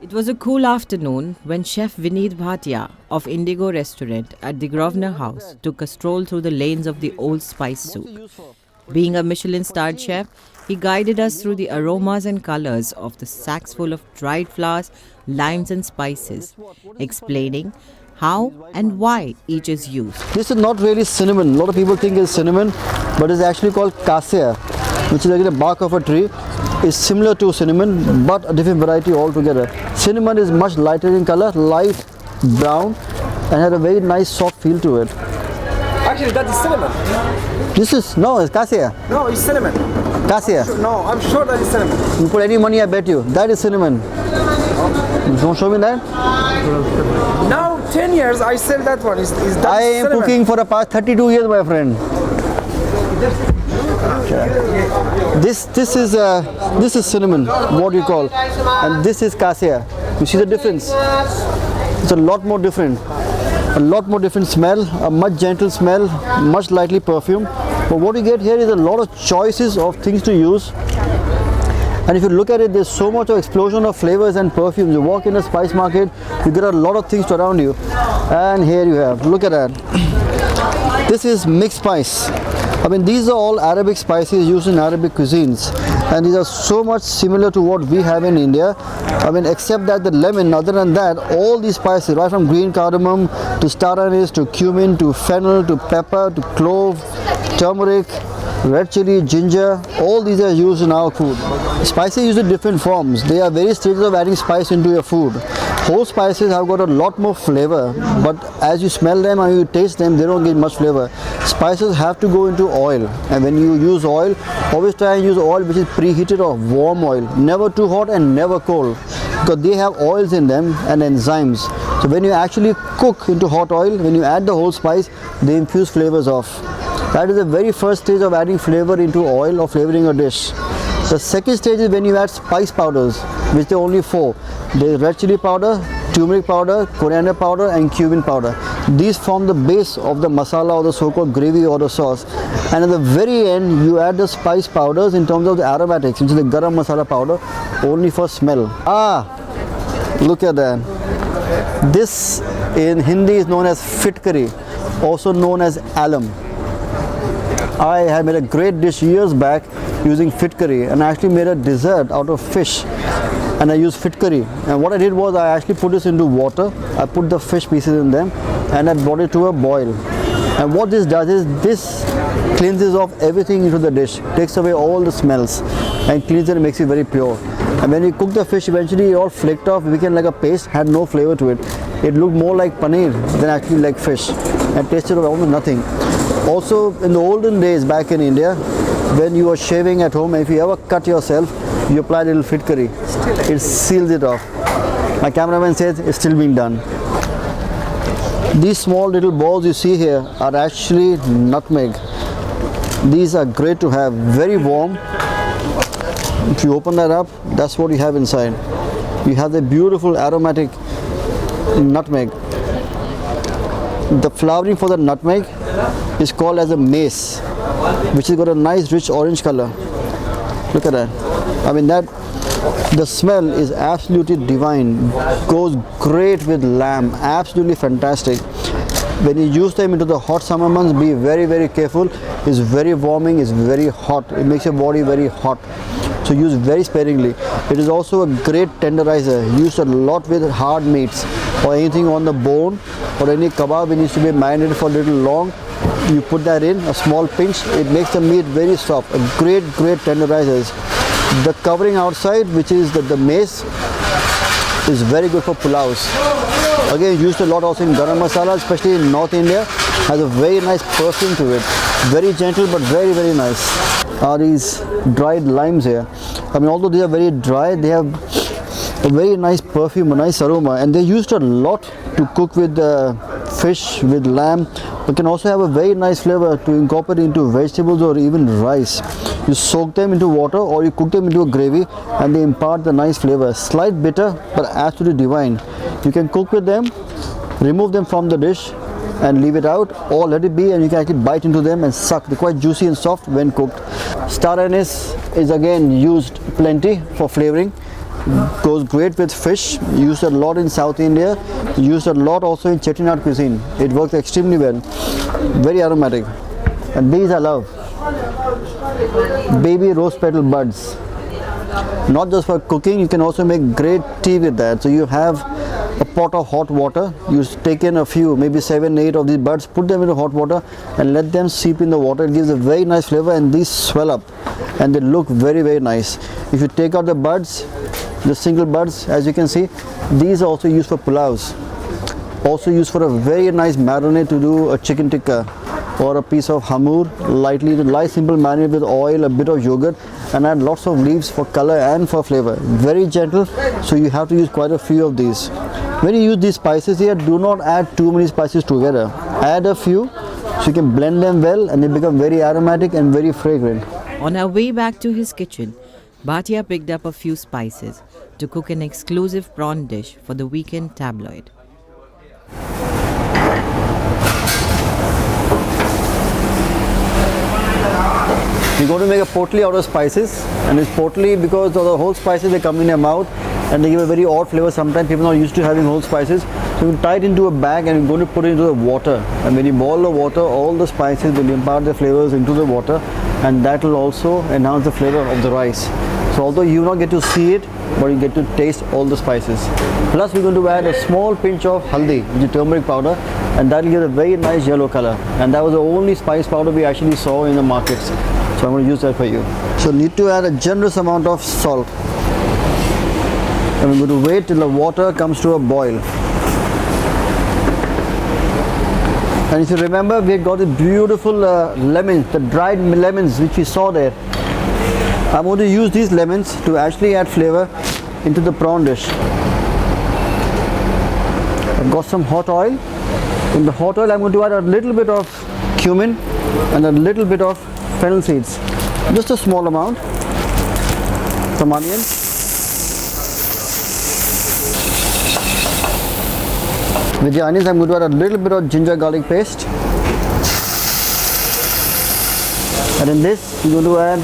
It was a cool afternoon when Chef Vineet Bhatia of Indigo Restaurant at the Grosvenor House took a stroll through the lanes of the Old Spice Souq. Being a Michelin-starred chef, he guided us through the aromas and colors of the sacks full of dried flowers, limes and spices, explaining how and why each is used. This is not really cinnamon. A lot of people think it's cinnamon, but it's actually called cassia, which is like the bark of a tree. It's similar to cinnamon, but a different variety altogether. Cinnamon is much lighter in color, light brown, and has a very nice soft feel to it. Actually, that is cinnamon. It's cassia. No, it's cinnamon. Cassia. I'm sure that is cinnamon. You put any money, I bet you. That is cinnamon. You don't show me that? Now, 10 years, I sell that one. Is that I am cinnamon? cooking for the past 32 years, my friend. This is cinnamon, what you call, and this is cassia. You see the difference? It's a lot more different. A lot more different smell, a much gentle smell, much lightly perfume. But what you get here is a lot of choices of things to use. And if you look at it, there's so much of explosion of flavors and perfumes. You walk in a spice market, you get a lot of things around you. And here you have, look at that. This is mixed spice. I mean, these are all Arabic spices used in Arabic cuisines, and these are so much similar to what we have in India. I mean, except that the lemon, other than that, all these spices, right from green cardamom to star anise to cumin to fennel to pepper to clove, turmeric, red chili, ginger, all these are used in our food. Spices are used in different forms. They are various stages of adding spice into your food. Whole spices have got a lot more flavor, but as you smell them and you taste them, they don't get much flavor. Spices have to go into oil, and when you use oil, always try and use oil which is preheated or warm oil. Never too hot and never cold, because they have oils in them and enzymes. So when you actually cook into hot oil, when you add the whole spice, they infuse flavors off. That is the very first stage of adding flavor into oil or flavoring a dish. The second stage is when you add spice powders, which there are only 4. There is red chili powder, turmeric powder, coriander powder and cumin powder. These form the base of the masala or the so-called gravy or the sauce. And at the very end, you add the spice powders in terms of the aromatics, which is the garam masala powder, only for smell. Look at that. This in Hindi is known as fitkari, also known as alum. I had made a great dish years back using fitkari, and I actually made a dessert out of fish, and I used fitkari. And what I did was I actually put this into water. I put the fish pieces in them and I brought it to a boil. And what this does is this cleanses off everything into the dish, takes away all the smells and cleans it and makes it very pure. And when you cook the fish, eventually it all flaked off, became like a paste, had no flavor to it. It looked more like paneer than actually like fish, and tasted of almost nothing. Also, in the olden days back in India, when you were shaving at home, if you ever cut yourself, you apply a little fitkari. It seals it off. My cameraman says it's still being done. These small little balls you see here are actually nutmeg. These are great to have, very warm. If you open that up, that's what you have inside. You have the beautiful aromatic nutmeg. The flowering for the nutmeg is called as a mace, which has got a nice rich orange color. Look at that. I mean, the smell is absolutely divine. Goes great with lamb, absolutely fantastic. When you use them into the hot summer months, be very, very careful. It's very warming, it's very hot. It makes your body very hot. So use very sparingly. It is also a great tenderizer, used a lot with hard meats or anything on the bone, or any kebab that needs to be marinated for a little long. You put that in, a small pinch, it makes the meat very soft. A great tenderizers. The covering outside, which is the mace, is very good for pulaus. Again, used a lot also in garam masala, especially in North India. Has a very nice perfume to it. Very gentle but very, very nice. Are these dried limes here. I mean, although they are very dry, they have a very nice perfume, a nice aroma, and they're used a lot to cook with fish, with lamb. But can also have a very nice flavor to incorporate into vegetables or even rice. You soak them into water or you cook them into a gravy and they impart the nice flavor. Slight bitter but absolutely divine. You can cook with them, remove them from the dish and leave it out, or let it be and you can actually bite into them and suck. They're quite juicy and soft when cooked. Star anise is again used plenty for flavoring. Goes great with fish. Used a lot in South India. Used a lot also in Chettinad cuisine. It works extremely well. Very aromatic. And these I love. Baby rose petal buds. Not just for cooking, you can also make great tea with that. So you have a pot of hot water, you take in a few, maybe 7, 8 of these buds, put them into hot water and let them seep in the water. It gives a very nice flavor, and these swell up and they look very, very nice. If you take out the buds, the single buds, as you can see, these are also used for pulavs. Also used for a very nice marinade to do a chicken tikka or a piece of hamur, lightly, light simple marinade with oil, a bit of yogurt, and add lots of leaves for color and for flavor. Very gentle, so you have to use quite a few of these. When you use these spices here, do not add too many spices together. Add a few so you can blend them well and they become very aromatic and very fragrant. On our way back to his kitchen, Bhatia picked up a few spices to cook an exclusive prawn dish for the weekend tabloid. We're going to make a potli out of spices, and it's potli because of the whole spices they come in your mouth and they give a very odd flavor. Sometimes people are not used to having whole spices. So you tie it into a bag and you're going to put it into the water. And when you boil the water, all the spices will impart their flavors into the water, and that will also enhance the flavor of the rice. So although you will not get to see it, but you get to taste all the spices. Plus we're going to add a small pinch of haldi, which is turmeric powder, and that will give a very nice yellow color. And that was the only spice powder we actually saw in the markets. So I'm going to use that for you. So need to add a generous amount of salt. And we're going to wait till the water comes to a boil. And if you remember, we got the beautiful lemons, the dried lemons which we saw there. I'm going to use these lemons to actually add flavor into the prawn dish. I've got some hot oil. In the hot oil, I'm going to add a little bit of cumin and a little bit of fennel seeds. Just a small amount. Some onions. With the onions, I'm going to add a little bit of ginger garlic paste. And in this, I'm going to add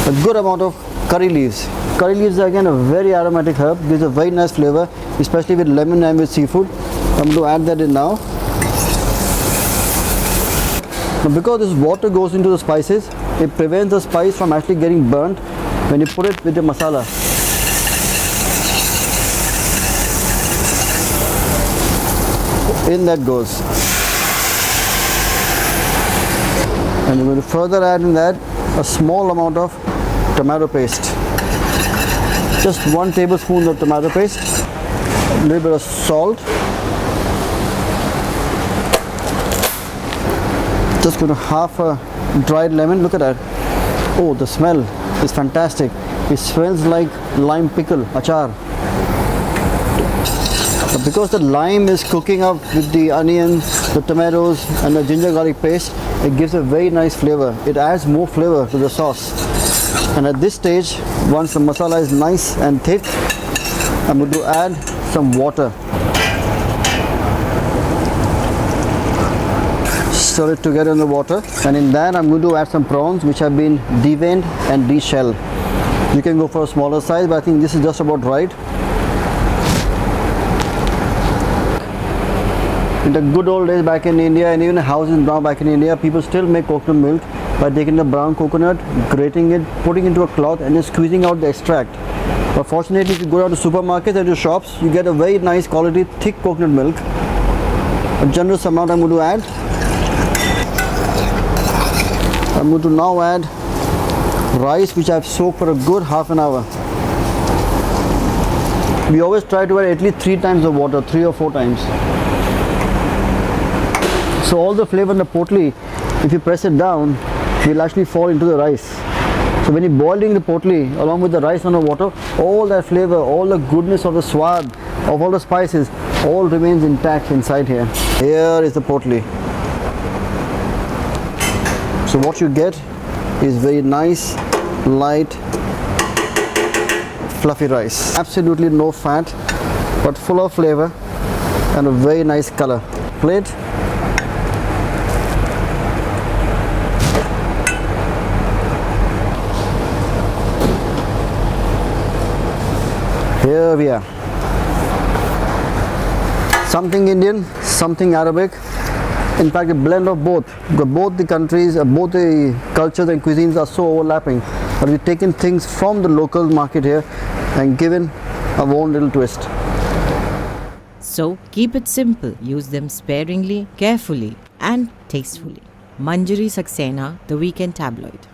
a good amount of curry leaves. Curry leaves are again a very aromatic herb, gives a very nice flavor, especially with lemon and with seafood. I'm going to add that in now. Now because this water goes into the spices, it prevents the spice from actually getting burnt when you put it with the masala. In that goes. And we're going to further add in that a small amount of tomato paste. Just 1 tablespoon of tomato paste, a little bit of salt. Just going to half a dried lemon. Look at that. Oh, the smell is fantastic. It smells like lime pickle, achar. But because the lime is cooking up with the onions, the tomatoes and the ginger garlic paste, it gives a very nice flavor. It adds more flavor to the sauce. And at this stage, once the masala is nice and thick, I'm going to add some water. Stir it together in the water, and in that I'm going to add some prawns which have been deveined and deshelled. You can go for a smaller size, but I think this is just about right. In the good old days back in India, and even houses now back in India, people still make coconut milk by taking the brown coconut, grating it, putting it into a cloth and then squeezing out the extract. But fortunately, if you go down to supermarkets and to shops, you get a very nice quality thick coconut milk. A generous amount I'm going to add. I'm going to now add rice which I've soaked for a good half an hour. We always try to add at least 3 times the water, 3 or 4 times. So all the flavor in the potli, if you press it down, will actually fall into the rice. So when you're boiling the potli along with the rice on the water, all that flavor, all the goodness of the swad, of all the spices, all remains intact inside here. Here is the potli. So what you get is very nice, light, fluffy rice. Absolutely no fat, but full of flavor and a very nice color. Plate. Here we are. Something Indian, something Arabic. In fact, a blend of both. Because both the countries, both the cultures and cuisines are so overlapping. But we've taken things from the local market here and given our own little twist. So keep it simple. Use them sparingly, carefully, and tastefully. Manjari Saxena, The Weekend Tabloid.